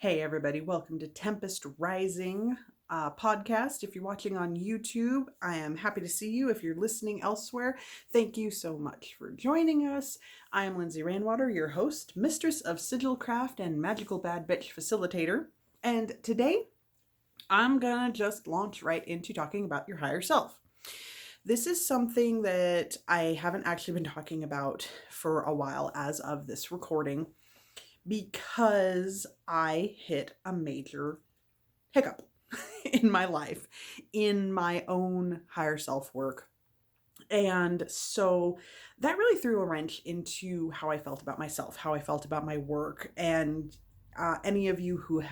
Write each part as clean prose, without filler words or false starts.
Hey, everybody, welcome to Tempest Rising podcast. If you're watching on YouTube, I am happy to see you. If you're listening elsewhere, thank you so much for joining us. I am Lindsay Rainwater, your host, mistress of sigil craft and magical bad bitch facilitator. And today, I'm gonna just launch right into talking about your higher self. This is something that I haven't actually been talking about for a while as of this recording because I hit a major hiccup in my life, in my own higher self work. And so that really threw a wrench into how I felt about myself, how I felt about my work. And any of you who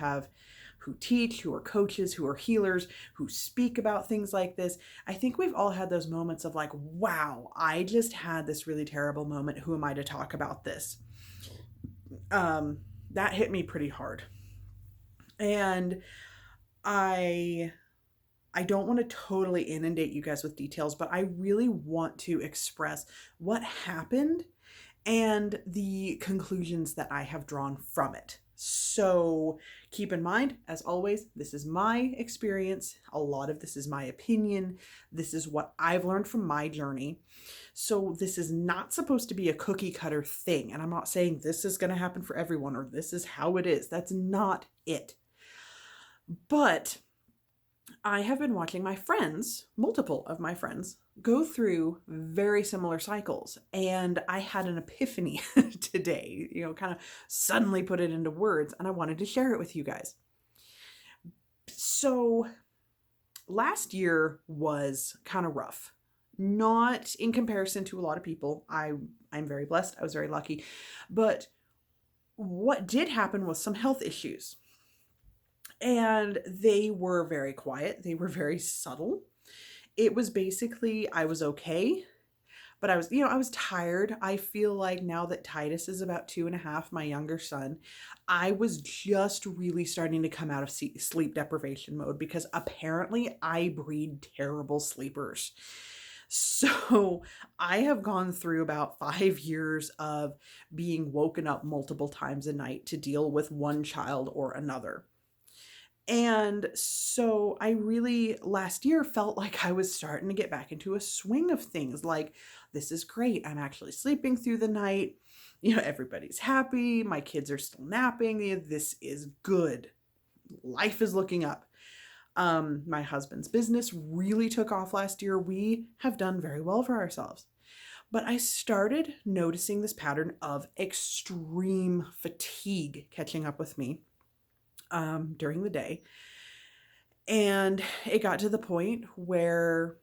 teach, who are coaches, who are healers, who speak about things like this, I think we've all had those moments of like, wow, I just had this really terrible moment. Who am I to talk about this? That hit me pretty hard. And I I don't want to totally inundate you guys with details, but I really want to express what happened and the conclusions that I have drawn from it. So keep in mind, as always, this is my experience. A lot of this is my opinion. This is what I've learned from my journey. So this is not supposed to be a cookie cutter thing. And I'm not saying this is going to happen for everyone or this is how it is. That's not it. But I have been watching my friends, multiple of my friends, go through very similar cycles. And I had an epiphany today, kind of suddenly put it into words, and I wanted to share it with you guys. So last year was kind of rough. Not in comparison to a lot of people. I'm very blessed. I was very lucky. But what did happen was some health issues. And they were very quiet. They were very subtle. It was basically, I was okay, but I was tired. I feel like now that Titus is about 2.5, my younger son, I was just really starting to come out of sleep deprivation mode because apparently I breed terrible sleepers. So I have gone through about 5 years of being woken up multiple times a night to deal with one child or another. And so I really last year felt like I was starting to get back into a swing of things. Like, this is great. I'm actually sleeping through the night. Everybody's happy. My kids are still napping. This is good. Life is looking up. My husband's business really took off last year. We have done very well for ourselves. But I started noticing this pattern of extreme fatigue catching up with me during the day. And it got to the point where,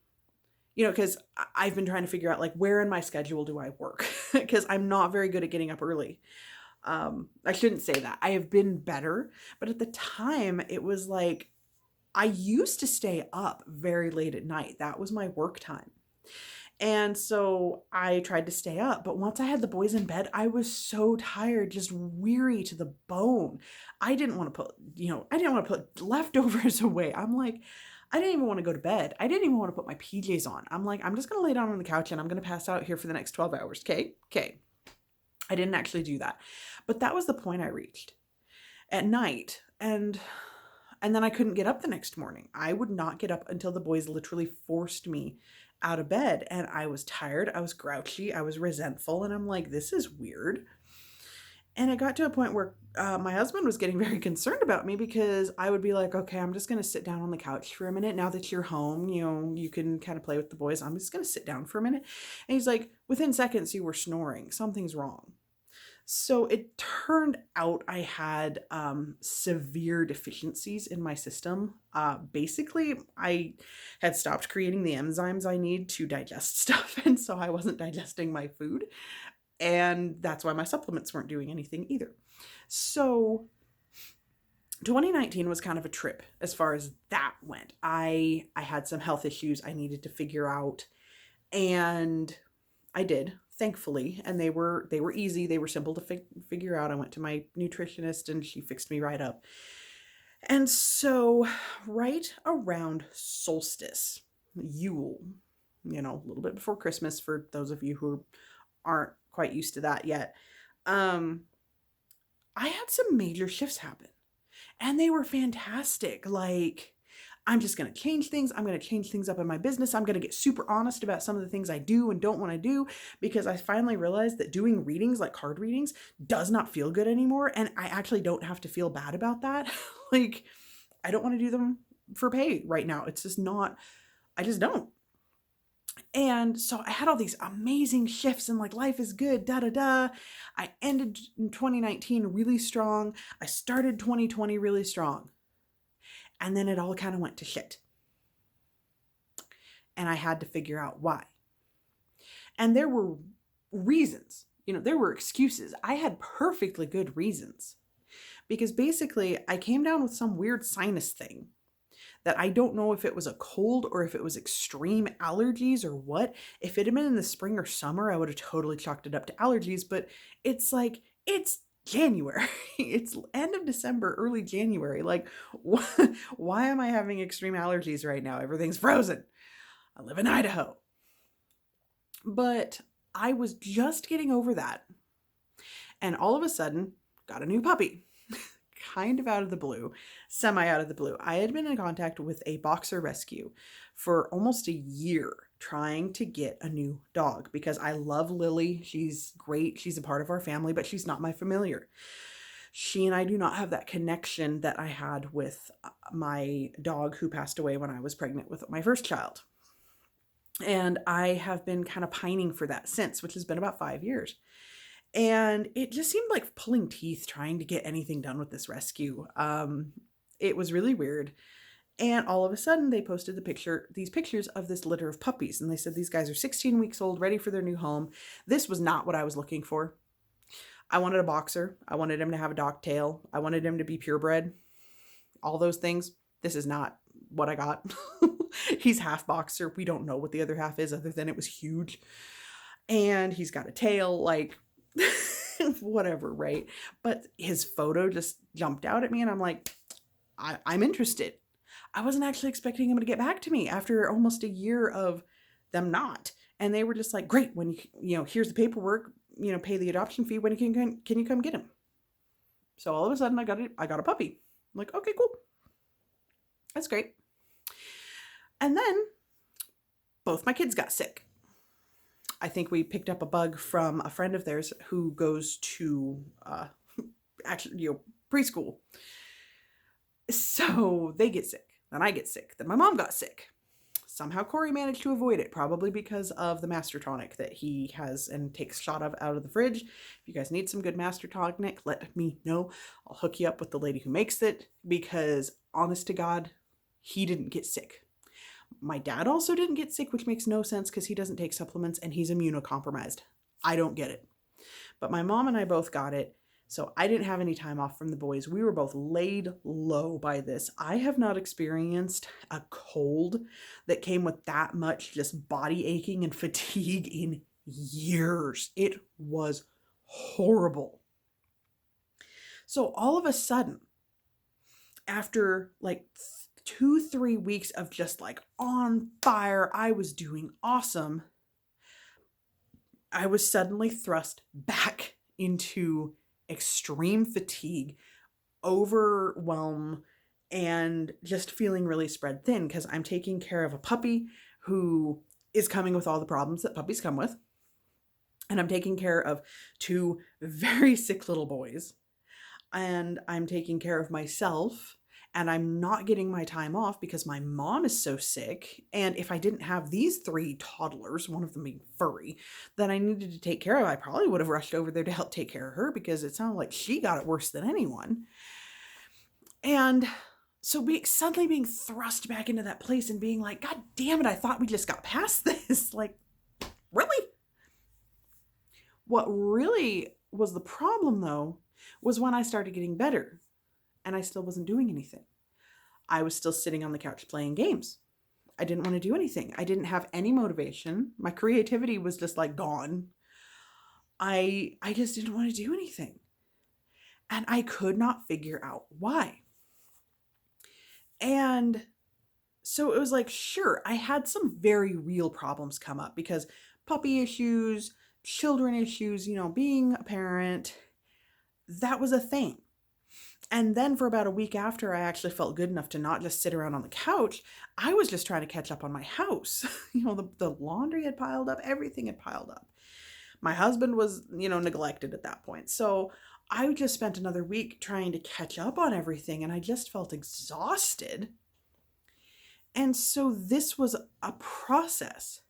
because I've been trying to figure out like where in my schedule do I work? Because I'm not very good at getting up early. I shouldn't say that. I have been better, but at the time it was like I used to stay up very late at night. That was my work time. And so I tried to stay up, but once I had the boys in bed, I was so tired, just weary to the bone. I didn't want to put leftovers away. I'm like, I didn't even want to go to bed. I didn't even want to put my PJs on. I'm like, I'm just going to lay down on the couch and I'm going to pass out here for the next 12 hours. Okay. I didn't actually do that, but that was the point I reached at night. And then I couldn't get up the next morning. I would not get up until the boys literally forced me out of bed. And I was tired. I was grouchy. I was resentful. And I'm like, this is weird. And it got to a point where my husband was getting very concerned about me because I would be like, okay, I'm just going to sit down on the couch for a minute. Now that you're home, you can kind of play with the boys. I'm just going to sit down for a minute. And he's like, within seconds, you were snoring. Something's wrong. So it turned out I had severe deficiencies in my system. Basically, I had stopped creating the enzymes I need to digest stuff, and so I wasn't digesting my food. And that's why my supplements weren't doing anything either. So 2019 was kind of a trip as far as that went. I had some health issues I needed to figure out, and I did, thankfully, and they were easy. They were simple to figure out. I went to my nutritionist and she fixed me right up. And so right around solstice, Yule, a little bit before Christmas for those of you who aren't quite used to that yet, I had some major shifts happen. And they were fantastic. Like, I'm just going to change things. I'm going to change things up in my business. I'm going to get super honest about some of the things I do and don't want to do, because I finally realized that doing readings, like card readings, does not feel good anymore. And I actually don't have to feel bad about that. Like, I don't want to do them for pay right now. It's just not, I just don't. And so I had all these amazing shifts and like life is good, da da da. I ended in 2019 really strong. I started 2020 really strong. And then it all kind of went to shit. And I had to figure out why. And there were reasons, there were excuses. I had perfectly good reasons. Because basically, I came down with some weird sinus thing that I don't know if it was a cold or if it was extreme allergies or what. If it had been in the spring or summer, I would have totally chalked it up to allergies. But it's like, it's January. It's end of December, early January. Like, why am I having extreme allergies right now? Everything's frozen. I live in Idaho. But I was just getting over that. And all of a sudden, got a new puppy. Kind of out of the blue, semi out of the blue. I had been in contact with a boxer rescue for almost a year trying to get a new dog because I love Lily. She's great. She's a part of our family, but she's not my familiar. She and I do not have that connection that I had with my dog who passed away when I was pregnant with my first child. And I have been kind of pining for that since, which has been about 5 years. And it just seemed like pulling teeth trying to get anything done with this rescue. It was really weird. And all of a sudden they posted these pictures of this litter of puppies. And they said, these guys are 16 weeks old, ready for their new home. This was not what I was looking for. I wanted a boxer. I wanted him to have a dock tail. I wanted him to be purebred. All those things. This is not what I got. He's half boxer. We don't know what the other half is other than it was huge. And he's got a tail, like, whatever, right? But his photo just jumped out at me and I'm like, I'm interested. I wasn't actually expecting him to get back to me after almost a year of them not. And they were just like, great, when here's the paperwork, pay the adoption fee. When can you come get him? So all of a sudden I got a puppy. I'm like, okay, cool. That's great. And then both my kids got sick. I think we picked up a bug from a friend of theirs who goes to preschool. So they get sick. Then I get sick. Then my mom got sick. Somehow Corey managed to avoid it, probably because of the Master Tonic that he has and takes shot of out of the fridge. If you guys need some good Master Tonic, let me know. I'll hook you up with the lady who makes it, because honest to God, he didn't get sick. My dad also didn't get sick, which makes no sense because he doesn't take supplements and he's immunocompromised. I don't get it. But my mom and I both got it, so I didn't have any time off from the boys. We were both laid low by this. I have not experienced a cold that came with that much just body aching and fatigue in years. It was horrible. So all of a sudden, after like 2-3 weeks of just like on fire, I was doing awesome, I was suddenly thrust back into extreme fatigue, overwhelm, and just feeling really spread thin because I'm taking care of a puppy who is coming with all the problems that puppies come with. And I'm taking care of 2 very sick little boys. And I'm taking care of myself. And I'm not getting my time off because my mom is so sick. And if I didn't have these 3 toddlers, one of them being furry, that I needed to take care of, I probably would have rushed over there to help take care of her because it sounded like she got it worse than anyone. And so suddenly being thrust back into that place and being like, God damn it, I thought we just got past this. Like, really? What really was the problem, though, was when I started getting better. And I still wasn't doing anything. I was still sitting on the couch playing games. I didn't want to do anything. I didn't have any motivation. My creativity was just like gone. I just didn't want to do anything. And I could not figure out why. And so it was like, sure, I had some very real problems come up because puppy issues, children issues, being a parent, that was a thing. And then for about a week after I actually felt good enough to not just sit around on the couch, I was just trying to catch up on my house. The laundry had piled up, everything had piled up. My husband was, neglected at that point. So I just spent another week trying to catch up on everything, and I just felt exhausted. And so this was a process.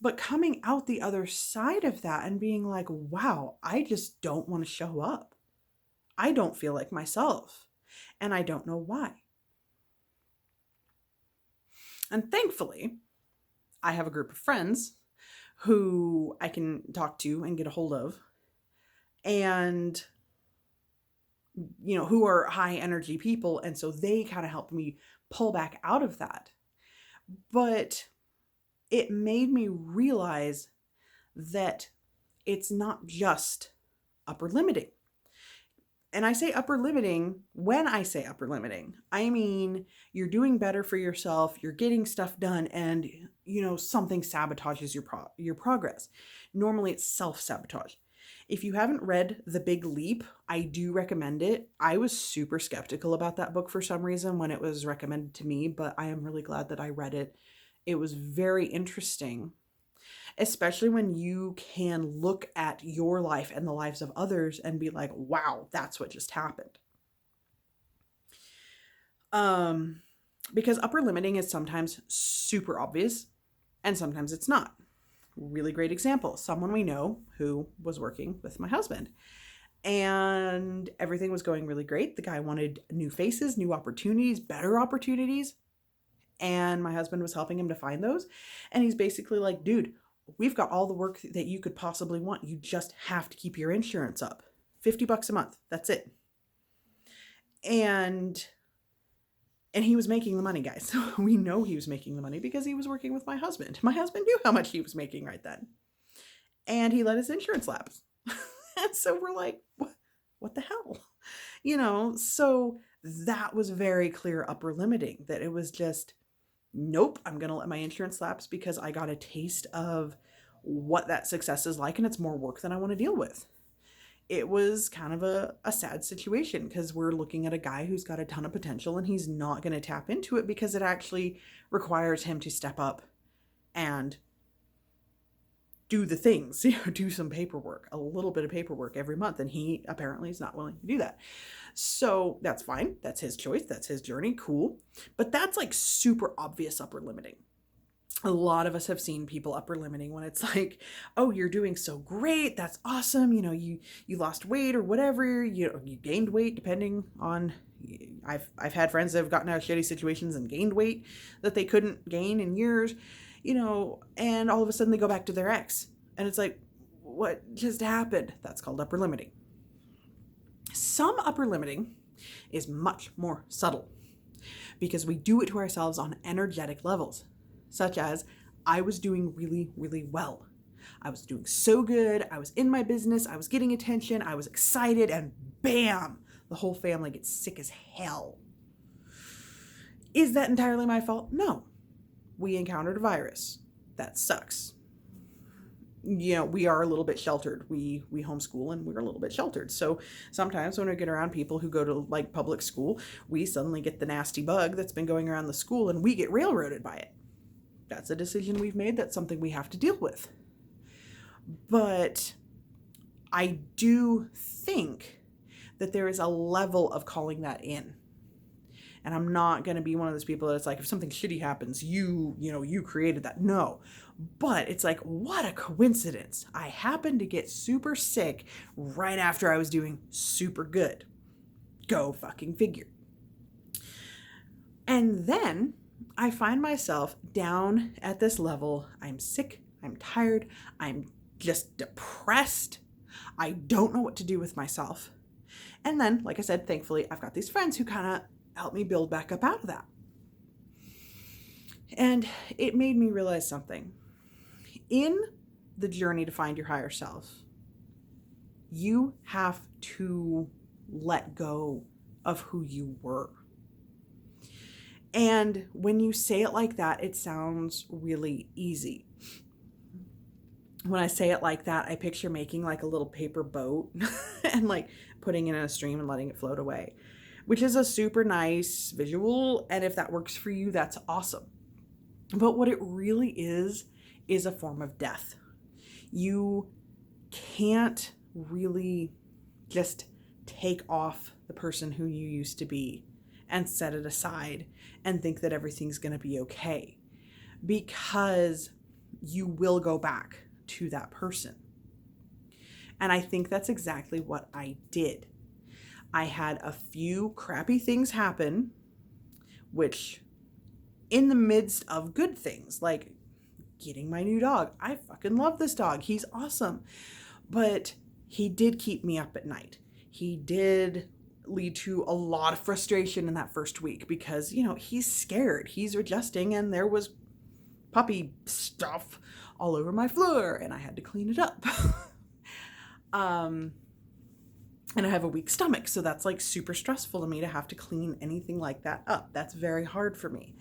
But coming out the other side of that and being like, wow, I just don't want to show up. I don't feel like myself. And I don't know why. And thankfully, I have a group of friends who I can talk to and get a hold of, and who are high energy people, and so they kind of helped me pull back out of that. But it made me realize that it's not just upper limiting. And I say upper limiting, when I say upper limiting, I mean you're doing better for yourself, you're getting stuff done, and something sabotages your progress. Normally it's self-sabotage. If you haven't read The Big Leap, I do recommend it. I was super skeptical about that book for some reason when it was recommended to me, but I am really glad that I read it. It was very interesting, especially when you can look at your life and the lives of others and be like, wow, that's what just happened. Because upper limiting is sometimes super obvious and sometimes it's not. Really great example. Someone we know who was working with my husband, and everything was going really great. The guy wanted new faces, new opportunities, better opportunities. And my husband was helping him to find those. And he's basically like, dude, we've got all the work that you could possibly want. You just have to keep your insurance up. $50 a month. That's it. And he was making the money, guys. So we know he was making the money because he was working with my husband. My husband knew how much he was making right then. And he let his insurance lapse. And so we're like, what the hell? So that was very clear upper limiting, that it was just, nope, I'm going to let my insurance lapse because I got a taste of what that success is like, and it's more work than I want to deal with. It was kind of a sad situation because we're looking at a guy who's got a ton of potential and he's not going to tap into it because it actually requires him to step up and do the things, do some paperwork, a little bit of paperwork every month. And he apparently is not willing to do that. So that's fine. That's his choice. That's his journey. Cool. But that's like super obvious upper limiting. A lot of us have seen people upper limiting when it's like, oh, you're doing so great. That's awesome. You lost weight or whatever, you gained weight, depending on, I've had friends that have gotten out of shitty situations and gained weight that they couldn't gain in years, and all of a sudden they go back to their ex and it's like, what just happened? That's called upper limiting. Some upper limiting is much more subtle because we do it to ourselves on energetic levels, such as I was doing really, really well. I was doing so good. I was in my business. I was getting attention. I was excited, and bam, the whole family gets sick as hell. Is that entirely my fault? No. We encountered a virus. That sucks. We are a little bit sheltered. We homeschool and we're a little bit sheltered. So sometimes when we get around people who go to like public school, we suddenly get the nasty bug that's been going around the school and we get railroaded by it. That's a decision we've made. That's something we have to deal with. But I do think that there is a level of calling that in. And I'm not going to be one of those people that's like, if something shitty happens, you created that. No. But it's like, what a coincidence. I happened to get super sick right after I was doing super good. Go fucking figure. And then I find myself down at this level. I'm sick. I'm tired. I'm just depressed. I don't know what to do with myself. And then, like I said, thankfully, I've got these friends who kind of help me build back up out of that. And it made me realize something. In the journey to find your higher self, you have to let go of who you were. And when you say it like that, it sounds really easy. When I say it like that, I picture making like a little paper boat and like putting it in a stream and letting it float away, which is a super nice visual. And if that works for you, that's awesome. But what it really is a form of death. You can't really just take off the person who you used to be and set it aside and think that everything's going to be okay, because you will go back to that person. And I think that's exactly what I did. I had a few crappy things happen, which in the midst of good things, like getting my new dog. I fucking love this dog. He's awesome. But he did keep me up at night. He did lead to a lot of frustration in that first week because, he's scared. He's adjusting, and there was puppy stuff all over my floor and I had to clean it up. And I have a weak stomach, so that's like super stressful to me to have to clean anything like that up. That's very hard for me.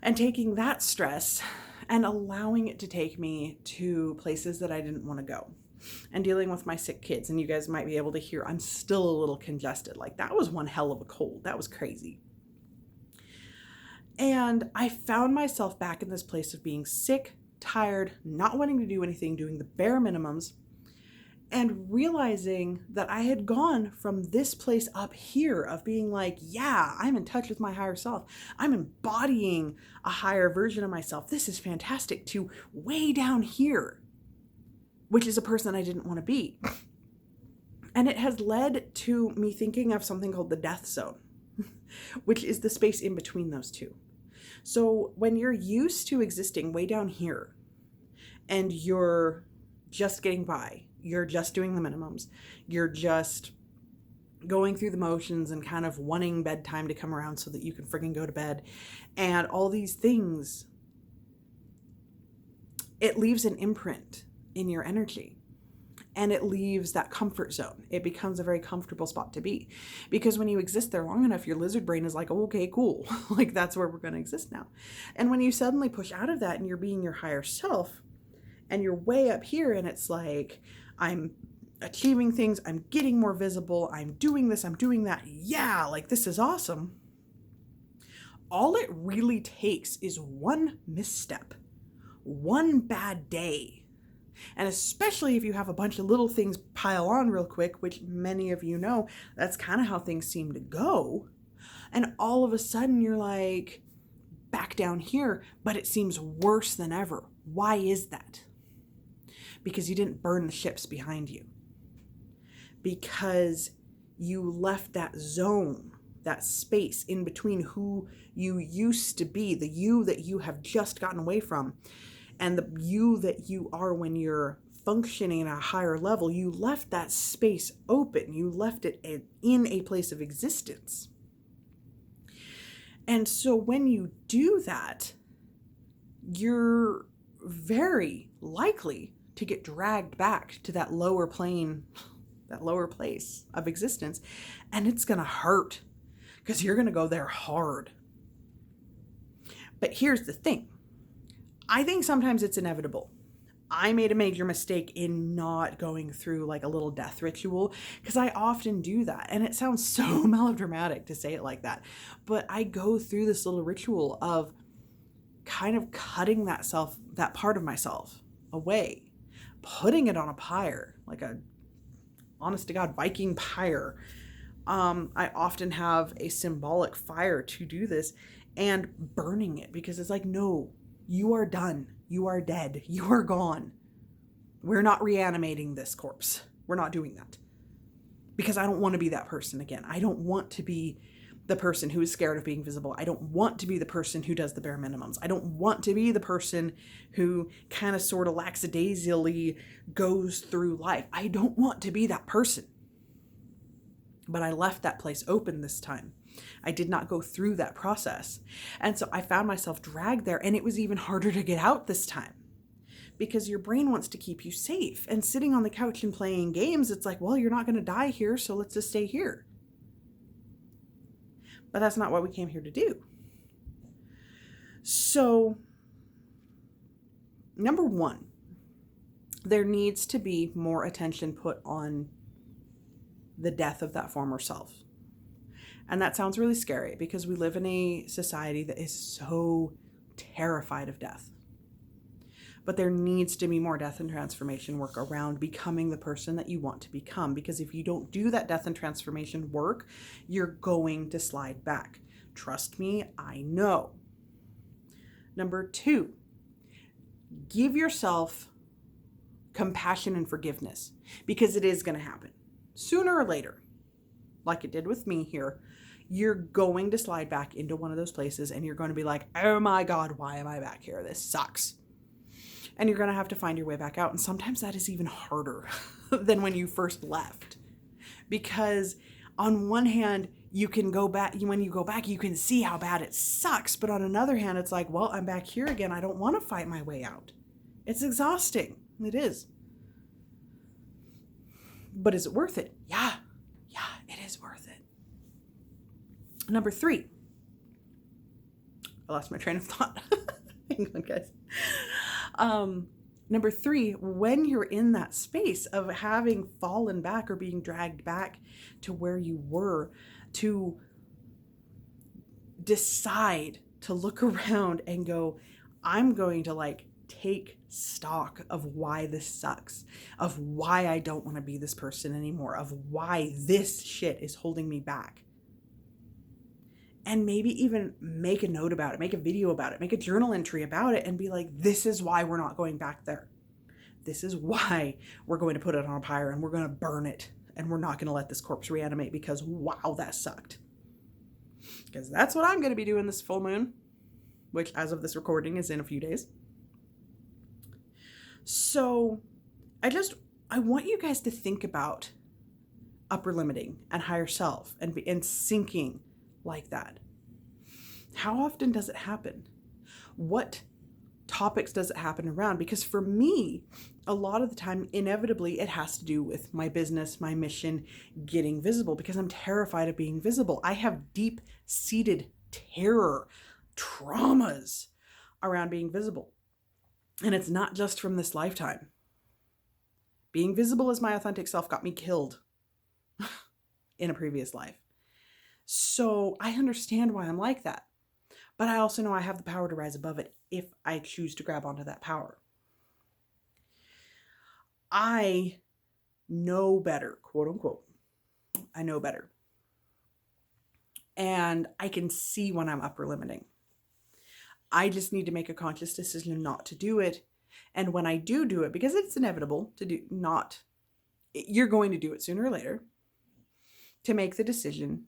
And taking that stress and allowing it to take me to places that I didn't want to go, and dealing with my sick kids. And you guys might be able to hear I'm still a little congested. Like, that was one hell of a cold. That was crazy. And I found myself back in this place of being sick, tired, not wanting to do anything, doing the bare minimums, and realizing that I had gone from this place up here of being like, yeah, I'm in touch with my higher self. I'm embodying a higher version of myself. This is fantastic, to way down here, which is a person I didn't want to be. And it has led to me thinking of something called the death zone, which is the space in between those two. So when you're used to existing way down here and you're just getting by, you're just doing the minimums, you're just going through the motions and kind of wanting bedtime to come around so that you can friggin' go to bed, and all these things, it leaves an imprint in your energy. And it leaves that comfort zone. It becomes a very comfortable spot to be. Because when you exist there long enough, your lizard brain is like, oh, okay, cool. Like, that's where we're going to exist now. And when you suddenly push out of that and you're being your higher self, and you're way up here, and it's like, I'm achieving things, I'm getting more visible, I'm doing this, I'm doing that. Yeah, like, this is awesome. All it really takes is one misstep, one bad day. And especially if you have a bunch of little things pile on real quick, which many of you know, that's kind of how things seem to go. And all of a sudden you're like back down here, but it seems worse than ever. Why is that? Because you didn't burn the ships behind you. Because you left that zone, that space in between who you used to be, the you that you have just gotten away from, and the you that you are when you're functioning at a higher level. You left that space open. You left it in a place of existence. And so when you do that, you're very likely to get dragged back to that lower plane, that lower place of existence. And it's going to hurt because you're going to go there hard. But here's the thing. I think sometimes it's inevitable. I made a major mistake in not going through like a little death ritual, because I often do that. And it sounds so melodramatic to say it like that. But I go through this little ritual of kind of cutting that part of myself away, putting it on a pyre, like a honest to God Viking pyre. I often have a symbolic fire to do this, and burning it, because it's like, no, you are done. You are dead. You are gone. We're not reanimating this corpse. We're not doing that. Because I don't want to be that person again. I don't want to be the person who is scared of being visible. I don't want to be the person who does the bare minimums. I don't want to be the person who kind of sort of lackadaisically goes through life. I don't want to be that person. But I left that place open this time. I did not go through that process. And so I found myself dragged there, and it was even harder to get out this time, because your brain wants to keep you safe. And sitting on the couch and playing games, it's like, well, you're not going to die here, so let's just stay here. But that's not what we came here to do. So, number one, there needs to be more attention put on the death of that former self. And that sounds really scary because we live in a society that is so terrified of death. But there needs to be more death and transformation work around becoming the person that you want to become. Because if you don't do that death and transformation work, you're going to slide back. Trust me, I know. Number 2, give yourself compassion and forgiveness, because it is going to happen. Sooner or later, like it did with me here, you're going to slide back into one of those places and you're going to be like, oh my God, why am I back here? This sucks. And you're going to have to find your way back out. And sometimes that is even harder than when you first left. Because on one hand, you can go back, when you go back, you can see how bad it sucks. But on another hand, it's like, well, I'm back here again. I don't want to fight my way out. It's exhausting. It is. But is it worth it? Yeah, it is worth it. Number 3. I lost my train of thought. Hang on, guys. Number 3, when you're in that space of having fallen back or being dragged back to where you were, to decide to look around and go, I'm going to take stock of why this sucks, of why I don't want to be this person anymore, of why this shit is holding me back. And maybe even make a note about it, make a video about it, make a journal entry about it, and be like, this is why we're not going back there. This is why we're going to put it on a pyre and we're going to burn it. And we're not going to let this corpse reanimate because, wow, that sucked. Because that's what I'm going to be doing this full moon, which as of this recording is in a few days. So I want you guys to think about upper limiting and higher self and syncing like that. How often does it happen? What topics does it happen around? Because for me, a lot of the time, inevitably, it has to do with my business, my mission, getting visible, because I'm terrified of being visible. I have deep-seated terror, traumas around being visible. And it's not just from this lifetime. Being visible as my authentic self got me killed in a previous life. So I understand why I'm like that. But I also know I have the power to rise above it if I choose to grab onto that power. I know better, quote unquote. I know better. And I can see when I'm upper limiting. I just need to make a conscious decision not to do it. And when I do it, because it's inevitable to do not, you're going to do it sooner or later, to make the decision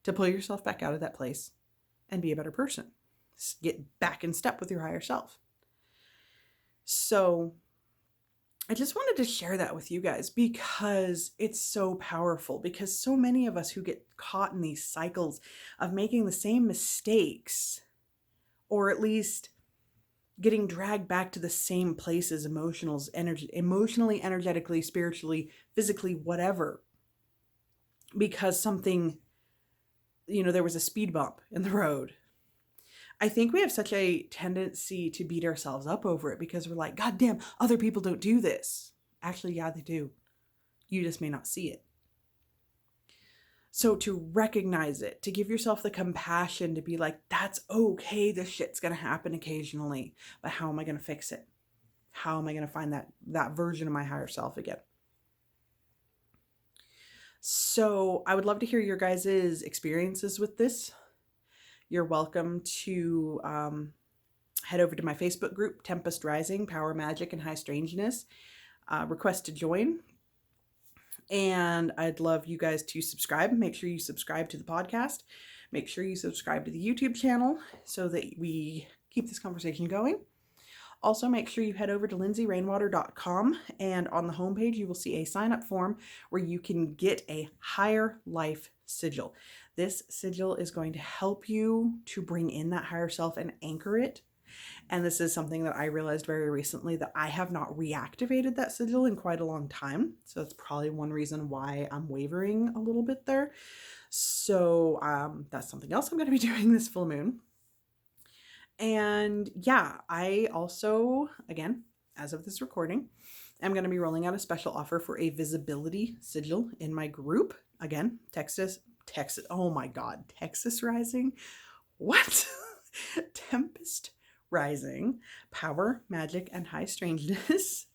to pull yourself back out of that place and be a better person. Get back in step with your higher self. So I just wanted to share that with you guys because it's so powerful, because so many of us who get caught in these cycles of making the same mistakes, or at least getting dragged back to the same places, emotionally, energetically, spiritually, physically, whatever, because something, there was a speed bump in the road. I think we have such a tendency to beat ourselves up over it because we're like, God damn, other people don't do this. Actually, yeah, they do. You just may not see it. So to recognize it, to give yourself the compassion to be like, that's okay, this shit's going to happen occasionally, but how am I going to fix it? How am I going to find that version of my higher self again? So I would love to hear your guys' experiences with this. You're welcome to head over to my Facebook group, Tempest Rising, Power, Magic, and High Strangeness. Request to join. And I'd love you guys to subscribe. Make sure you subscribe to the podcast. Make sure you subscribe to the YouTube channel so that we keep this conversation going. Also, make sure you head over to lindsayrainwater.com, and on the homepage, you will see a sign-up form where you can get a higher life sigil. This sigil is going to help you to bring in that higher self and anchor it. And this is something that I realized very recently, that I have not reactivated that sigil in quite a long time. So that's probably one reason why I'm wavering a little bit there. So that's something else I'm going to be doing this full moon. And yeah, I also, again, as of this recording, am going to be rolling out a special offer for a visibility sigil in my group. Again, Texas, oh my God, Texas Rising? What? Tempest Rising, Power, Magic, and High Strangeness.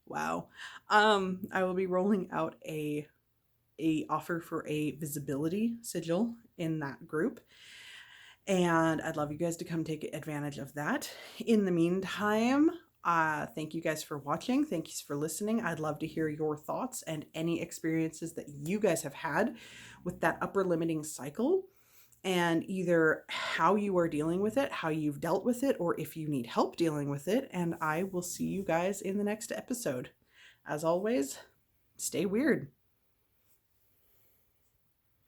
Wow. I will be rolling out a offer for a visibility sigil in that group. And I'd love you guys to come take advantage of that. In the meantime, thank you guys for watching. Thank you for listening. I'd love to hear your thoughts and any experiences that you guys have had with that upper limiting cycle, and either how you are dealing with it, how you've dealt with it, or if you need help dealing with it. And I will see you guys in the next episode. As always, stay weird.